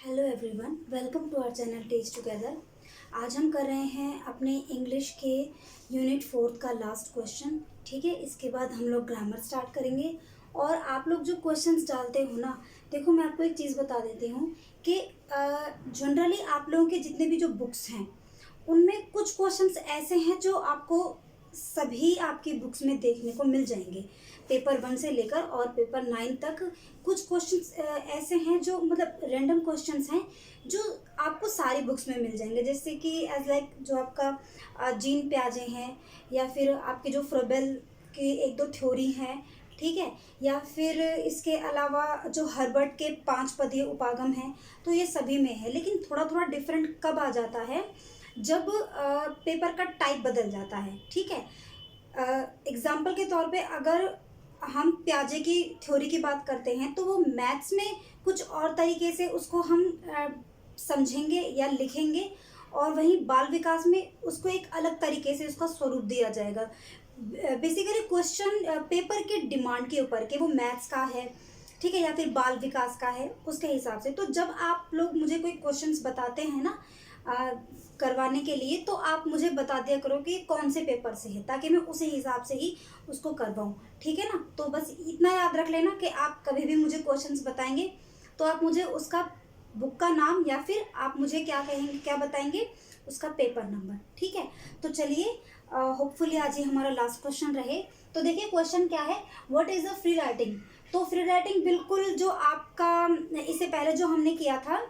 Hello everyone, welcome to our channel teach together. आज हम कर रहे हैं अपने इंग्लिश के यूनिट 4 का लास्ट क्वेश्चन। ठीक है, इसके बाद हम लोग ग्रामर स्टार्ट करेंगे। और आप लोग जो क्वेश्चंस डालते हो ना, देखो मैं आपको एक चीज़ बता देती हूँ कि जनरली आप लोगों के जितने भी जो बुक्स हैं उनमें कुछ क्वेश्चंस ऐसे हैं जो आपको सभी आपकी बुक्स में देखने को मिल जाएंगे। पेपर 1 से लेकर और पेपर 9 तक कुछ क्वेश्चंस ऐसे हैं जो मतलब रैंडम क्वेश्चंस हैं जो आपको सारी बुक्स में मिल जाएंगे। जैसे कि एज लाइक जो आपका जीन प्याजे हैं, या फिर आपके जो फ्रोबेल की एक दो थ्योरी हैं, ठीक है, या फिर इसके अलावा जो हर्बर्ट के 5 पदीय उपागम हैं, तो ये सभी में है। लेकिन थोड़ा थोड़ा डिफरेंट कब आ जाता है, जब पेपर का टाइप बदल जाता है। ठीक है, एग्जाम्पल के तौर पे अगर हम प्याजे की थ्योरी की बात करते हैं तो वो मैथ्स में कुछ और तरीके से उसको हम समझेंगे या लिखेंगे, और वहीं बाल विकास में उसको एक अलग तरीके से उसका स्वरूप दिया जाएगा। बेसिकली क्वेश्चन पेपर के डिमांड के ऊपर कि वो मैथ्स का है, ठीक है, या फिर बाल विकास का है, उसके हिसाब से। तो जब आप लोग मुझे कोई क्वेश्चंस बताते हैं ना करवाने के लिए, तो आप मुझे बता दिया करो कि कौन से पेपर से है, ताकि मैं उसी हिसाब से ही उसको करवाऊँ। ठीक है ना, तो बस इतना याद रख लेना कि आप कभी भी मुझे क्वेश्चंस बताएंगे तो आप मुझे उसका बुक का नाम या फिर आप मुझे क्या कहेंगे, क्या बताएंगे, उसका पेपर नंबर। ठीक है, तो चलिए, होपफुली आज ही हमारा लास्ट क्वेश्चन रहे। तो देखिए क्वेश्चन क्या है, what is the free writing. तो फ्री राइटिंग बिल्कुल जो आपका इससे पहले जो हमने किया था,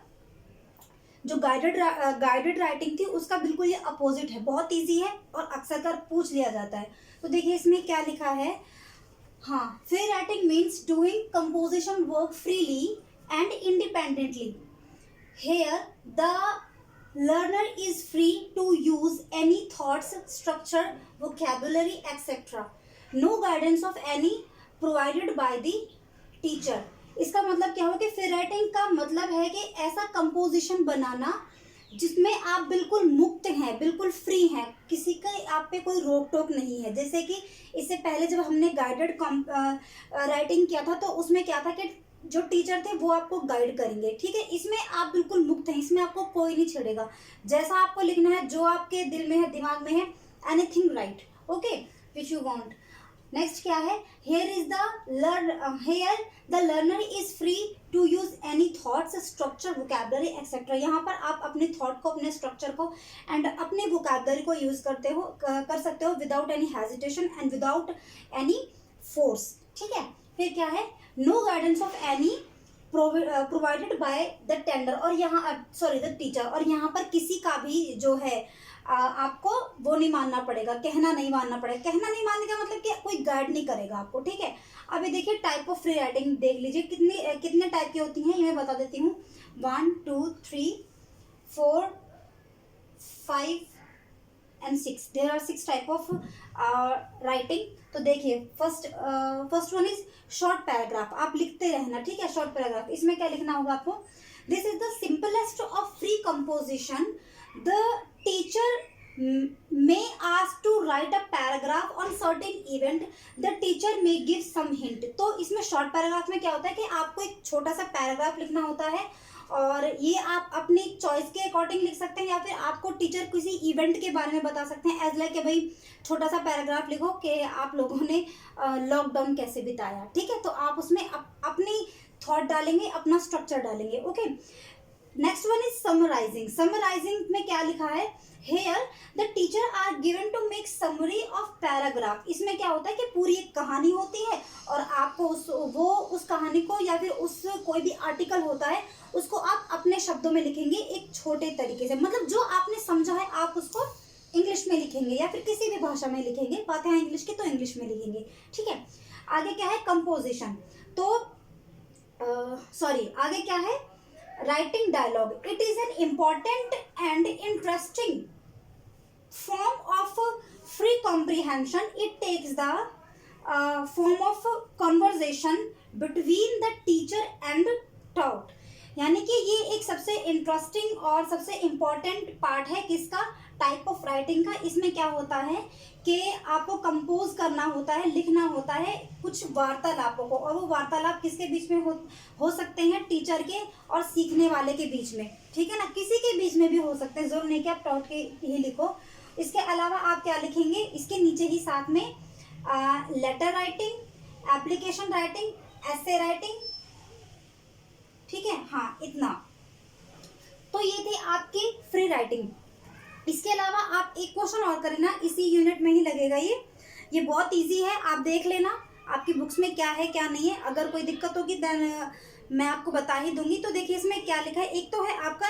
जो गाइडेड राइटिंग थी, उसका बिल्कुल ये अपोजिट है। बहुत इजी है और अक्सर कर पूछ लिया जाता है। तो देखिए इसमें क्या लिखा है। हाँ, free writing means doing composition work freely and independently. Here, the learner is free to use any thoughts, structure, vocabulary, etc. No guidance of any provided by the teacher. इसका मतलब क्या हुआ कि फ्री राइटिंग का मतलब है कि ऐसा कंपोजिशन बनाना जिसमें आप बिल्कुल मुक्त हैं, बिल्कुल फ्री हैं, किसी का आप पे कोई रोक टोक नहीं है। जैसे कि इससे पहले जब हमने गाइडेड राइटिंग किया था, तो उसमें क्या था कि जो टीचर थे वो आपको गाइड करेंगे। ठीक है, इसमें आप बिल्कुल मुक्त हैं, इसमें आपको कोई नहीं छेड़ेगा। जैसा आपको लिखना है, जो आपके दिल में है, दिमाग में है, anything right, okay, which you want. Next क्या है, here the learner is free to use any thoughts, structure, vocabulary etcetera. यहाँ पर आप अपने थॉट को, अपने स्ट्रक्चर को एंड अपने वोकैबुलरी को यूज कर सकते हो without any hesitation and without any force. ठीक है, फिर क्या है, no guidance of any provided by the tender, और यहाँ द टीचर, और यहाँ पर किसी का भी जो है आपको वो नहीं मानना पड़ेगा, कहना नहीं मानना पड़ेगा। कहना नहीं मानने का मतलब कि कोई गाइड नहीं करेगा आपको। ठीक है, अभी देखिए टाइप ऑफ फ्री राइटिंग देख लीजिए, कितने टाइप की होती हैं, ये मैं बता देती हूँ। 1 2 3 4 5 and 6, there are 6 type of writing। तो देखिए first one is short paragraph. आप लिखते रहना, ठीक है, शॉर्ट पैराग्राफ। इसमें क्या लिखना होगा आपको, this is the simplest of free composition, the teacher may ask to write a paragraph on certain event, the teacher may give some hint। तो इसमें शॉर्ट पैराग्राफ में क्या होता है कि आपको एक छोटा सा पैराग्राफ लिखना होता है, और ये आप अपनी चॉइस के अकॉर्डिंग लिख सकते हैं, या फिर आपको टीचर किसी इवेंट के बारे में बता सकते हैं। एज लाइक कि भाई छोटा सा पैराग्राफ लिखो कि आप लोगों ने लॉकडाउन कैसे बिताया। ठीक है, तो आप उसमें अपनी थॉट डालेंगे, अपना स्ट्रक्चर डालेंगे। Okay, next one is summarising. Summarising में क्या लिखा है, here the teacher are given to make summary of paragraph. इसमें क्या होता है कि पूरी एक कहानी होती है, और आपको उस कहानी को या फिर उस कोई भी आर्टिकल होता है उसको आप अपने शब्दों में लिखेंगे, एक छोटे तरीके से। मतलब जो आपने समझा है आप उसको इंग्लिश में लिखेंगे, या फिर किसी भी भाषा में लिखेंगे। बातें हैं इंग्लिश की तो इंग्लिश में लिखेंगे। ठीक है, आगे क्या है, कंपोजिशन। तो आगे क्या है, writing dialogue. It is an important and interesting form of free comprehension. It takes the form of conversation between the teacher and taught। यानी कि ये एक सबसे इंटरेस्टिंग और सबसे इम्पॉर्टेंट पार्ट है किसका, टाइप ऑफ राइटिंग का। इसमें क्या होता है कि आपको कंपोज करना होता है, लिखना होता है कुछ वार्तालापों को, और वो वार्तालाप किसके बीच में हो सकते हैं, टीचर के और सीखने वाले के बीच में, ठीक है ना, किसी के बीच में भी हो सकते हैं, जरूर नहीं कि आप टॉट के ही लिखो। इसके अलावा आप क्या लिखेंगे, इसके नीचे ही साथ में letter writing, application writing, essay writing, ठीक है, हाँ इतना। तो ये थी आपकी फ्री राइटिंग। इसके अलावा आप एक क्वेश्चन और करें ना, इसी यूनिट में ही लगेगा ये बहुत इजी है, आप देख लेना आपकी बुक्स में क्या है क्या नहीं है। अगर कोई दिक्कत होगी देन मैं आपको बता ही दूंगी। तो देखिए इसमें क्या लिखा है, एक तो है आपका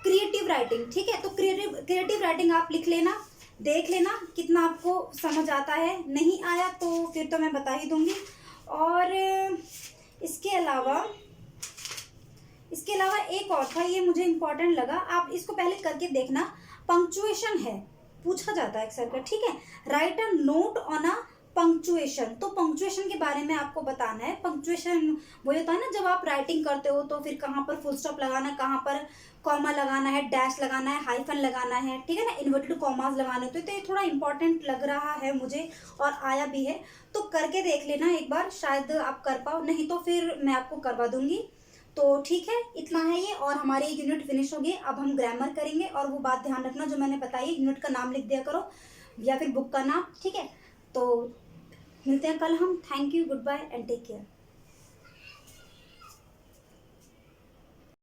क्रिएटिव राइटिंग, ठीक है, तो क्रिएटिव राइटिंग आप लिख लेना, देख लेना कितना आपको समझ आता है, नहीं आया तो फिर तो मैं बता ही दूंगी। और इसके अलावा एक और था, ये मुझे इम्पोर्टेंट लगा, आप इसको पहले करके देखना। पंक्चुएशन है, पूछा जाता है अक्सर का, ठीक है, right a note on a punctuation. तो पंक्चुएशन के बारे में आपको बताना है। पंक्चुएशन वो होता है ना, जब आप राइटिंग करते हो तो फिर कहाँ पर फुल स्टॉप लगाना है, कहाँ पर कॉमा लगाना है, डैश लगाना है, हाइफन लगाना है, ठीक है ना, इन्वर्टेड कॉमास लगाने होते हैं। तो ये थोड़ा इंपॉर्टेंट लग रहा है मुझे और आया भी है, तो करके देख लेना एक बार, शायद आप कर पाओ, नहीं तो फिर मैं आपको करवा दूंगी। तो ठीक है, इतना है ये, और हमारी यूनिट फिनिश होगी। अब हम ग्रामर करेंगे, और वो बात ध्यान रखना जो मैंने बताई, यूनिट का नाम लिख दिया करो या फिर बुक का नाम, ठीक है। तो मिलते हैं कल हम। Thank you, goodbye and take care.